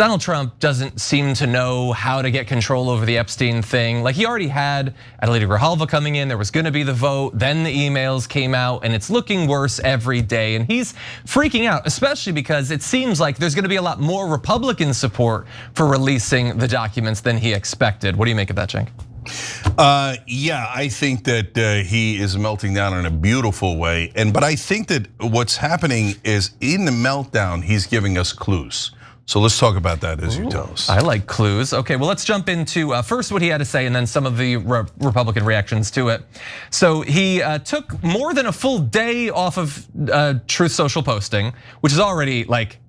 Donald Trump doesn't seem to know how to get control over the Epstein thing. Like he already had Adelita Grijalva coming in, there was gonna be the vote, then the emails came out, and it's looking worse every day. And he's freaking out, especially because it seems like there's gonna be a lot more Republican support for releasing the documents than he expected. What do you make of that, Cenk? Yeah, I think that he is melting down in a beautiful way. But I think that what's happening is in the meltdown, he's giving us clues. So let's talk about that as you tell us. I like clues. Okay, well, let's jump into first what he had to say and then some of the Republican reactions to it. So he took more than a full day off of Truth Social posting, which is already like,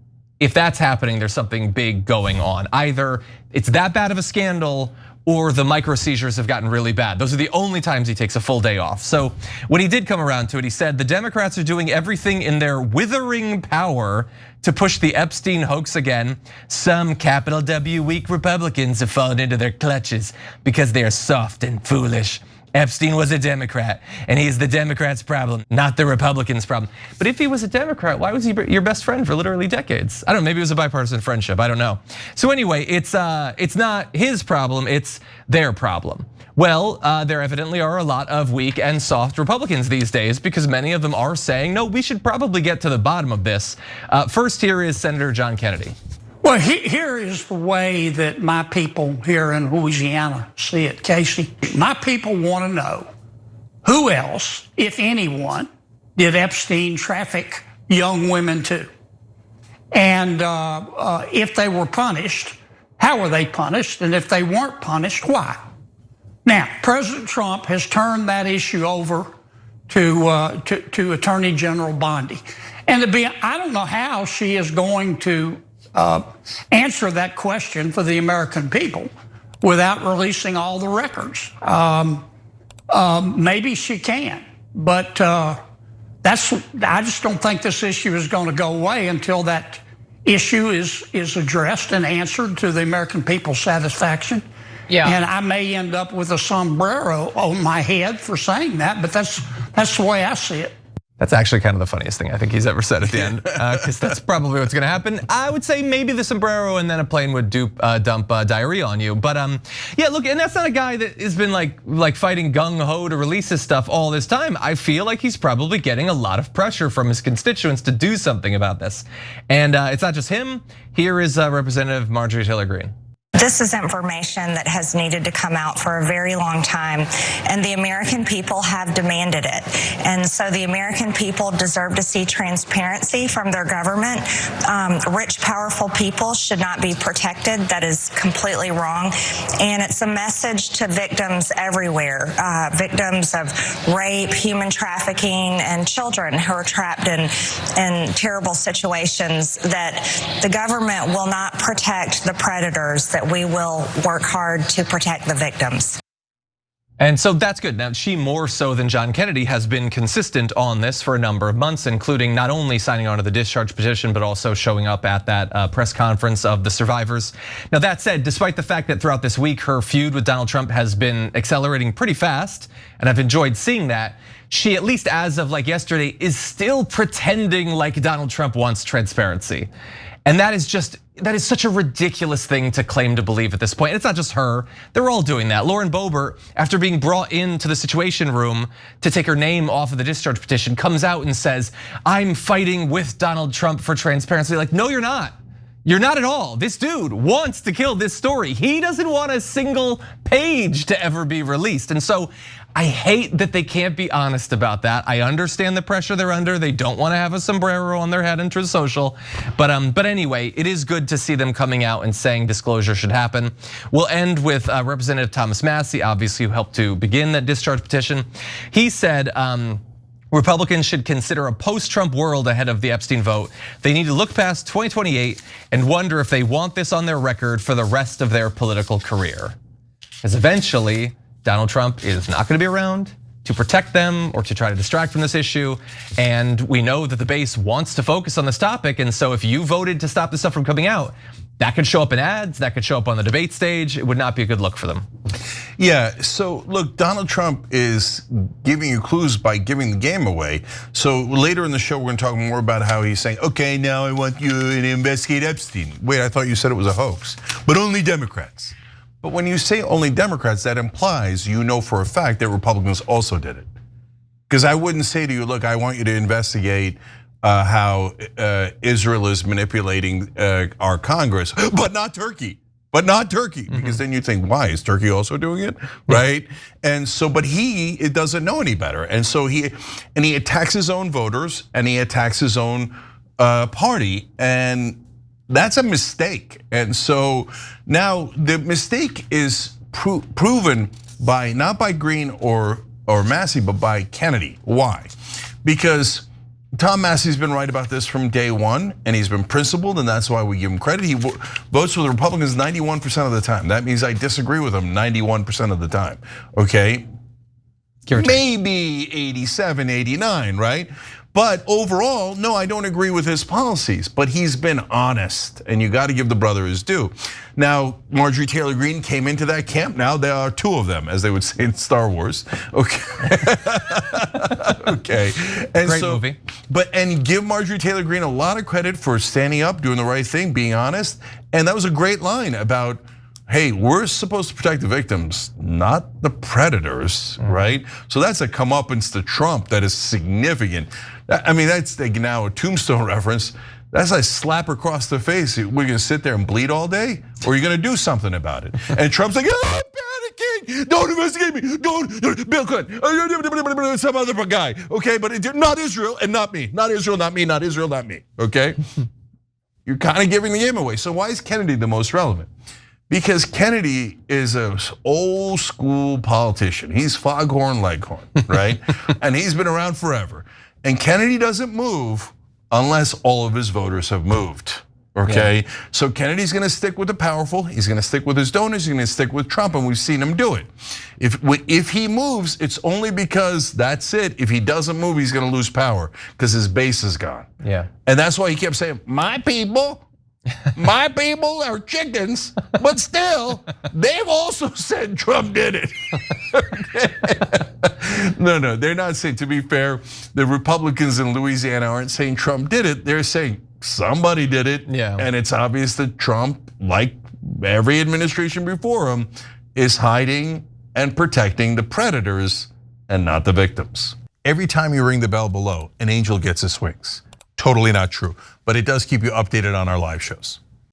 if that's happening, there's something big going on. Either it's that bad of a scandal or the micro seizures have gotten really bad. Those are the only times he takes a full day off. So when he did come around to it, he said the Democrats are doing everything in their withering power to push the Epstein hoax again. Some capital W weak Republicans have fallen into their clutches because they are soft and foolish. Epstein was a Democrat and he's the Democrats' problem, not the Republicans' problem. But if he was a Democrat, why was he your best friend for literally decades? I don't know, maybe it was a bipartisan friendship, I don't know. So anyway, it's not his problem, it's their problem. Well, there evidently are a lot of weak and soft Republicans these days because many of them are saying, no, we should probably get to the bottom of this. First here is Senator John Kennedy. Well, here is the way that my people here in Louisiana see it, Casey. My people want to know who else, if anyone, did Epstein traffic young women to? And if they were punished, how were they punished? And if they weren't punished, why? Now, President Trump has turned that issue over to Attorney General Bondi. And I don't know how she is going to answer that question for the American people without releasing all the records. Maybe she can, but I just don't think this issue is going to go away until that issue is addressed and answered to the American people's satisfaction. Yeah. And I may end up with a sombrero on my head for saying that, but that's the way I see it. That's actually kind of the funniest thing I think he's ever said at the end, because that's probably what's gonna happen. I would say maybe the sombrero and then a plane would dump diarrhea on you. But yeah, look, and that's not a guy that has been like fighting gung-ho to release his stuff all this time. I feel like he's probably getting a lot of pressure from his constituents to do something about this. And it's not just him. Here is Representative Marjorie Taylor Greene. This is information that has needed to come out for a very long time, and the American people have demanded it. And so the American people deserve to see transparency from their government. Rich, powerful people should not be protected. That is completely wrong. And it's a message to victims everywhere, victims of rape, human trafficking, and children who are trapped in terrible situations, that the government will not protect the predators, that we will work hard to protect the victims. And so that's good. Now, she more so than John Kennedy has been consistent on this for a number of months, including not only signing on to the discharge petition, but also showing up at that press conference of the survivors. Now, that said, despite the fact that throughout this week, her feud with Donald Trump has been accelerating pretty fast, and I've enjoyed seeing that, she, at least as of like yesterday, is still pretending like Donald Trump wants transparency. And that is such a ridiculous thing to claim to believe at this point. It's not just her, they're all doing that. Lauren Boebert, after being brought into the Situation Room to take her name off of the discharge petition, comes out and says, I'm fighting with Donald Trump for transparency. Like, no, you're not. You're not at all. This dude wants to kill this story. He doesn't want a single page to ever be released. And so I hate that they can't be honest about that. I understand the pressure they're under. They don't want to have a sombrero on their head in Truth Social. But anyway, it is good to see them coming out and saying disclosure should happen. We'll end with Representative Thomas Massie, obviously who helped to begin that discharge petition. He said, Republicans should consider a post-Trump world ahead of the Epstein vote. They need to look past 2028 and wonder if they want this on their record for the rest of their political career. Because eventually, Donald Trump is not gonna be around to protect them or to try to distract from this issue. And we know that the base wants to focus on this topic. And so if you voted to stop this stuff from coming out, that could show up in ads, that could show up on the debate stage. It would not be a good look for them. Yeah, so look, Donald Trump is giving you clues by giving the game away. So later in the show, we're gonna talk more about how he's saying, okay, now I want you to investigate Epstein. Wait, I thought you said it was a hoax, but only Democrats. But when you say only Democrats, that implies you know for a fact that Republicans also did it. Because I wouldn't say to you, look, I want you to investigate how Israel is manipulating our Congress, but not Turkey. But not Turkey, because then you think, why is Turkey also doing it, right? And so, but it doesn't know any better, and so he attacks his own voters and he attacks his own party, and that's a mistake. And so now the mistake is proven by not by Green or Massey, but by Kennedy. Why? Because Tom Massey's been right about this from day one, and he's been principled, and that's why we give him credit. He votes for the Republicans 91% of the time. That means I disagree with him 91% of the time, okay? Maybe 87, 89, right? But overall, no, I don't agree with his policies, but he's been honest, and you gotta give the brother his due. Now, Marjorie Taylor Greene came into that camp. Now there are two of them, as they would say in Star Wars. Okay, okay. And great movie. And give Marjorie Taylor Greene a lot of credit for standing up, doing the right thing, being honest. And that was a great line about, hey, we're supposed to protect the victims, not the predators, right? So that's a comeuppance to Trump that is significant. I mean, that's now a tombstone reference. That's like slap across the face. We're gonna sit there and bleed all day, or you're gonna do something about it. And Trump's like, oh, I'm panicking. Don't investigate me. Don't, Bill Clinton, some other guy. Okay, but not Israel and not me. Not Israel, not me. Not Israel, not me. Okay, you're kind of giving the game away. So why is Kennedy the most relevant? Because Kennedy is an old school politician. He's foghorn leghorn, right? And he's been around forever. And Kennedy doesn't move unless all of his voters have moved, okay? Yeah. So Kennedy's gonna stick with the powerful, he's gonna stick with his donors, he's gonna stick with Trump, and we've seen him do it. If he moves, it's only because that's it. If he doesn't move, he's gonna lose power because his base is gone. Yeah. And that's why he kept saying, my people are chickens, but still, they've also said Trump did it. No, they're not saying, to be fair, the Republicans in Louisiana aren't saying Trump did it. They're saying somebody did it. Yeah. And it's obvious that Trump, like every administration before him, is hiding and protecting the predators and not the victims. Every time you ring the bell below, an angel gets his wings. Totally not true, but it does keep you updated on our live shows.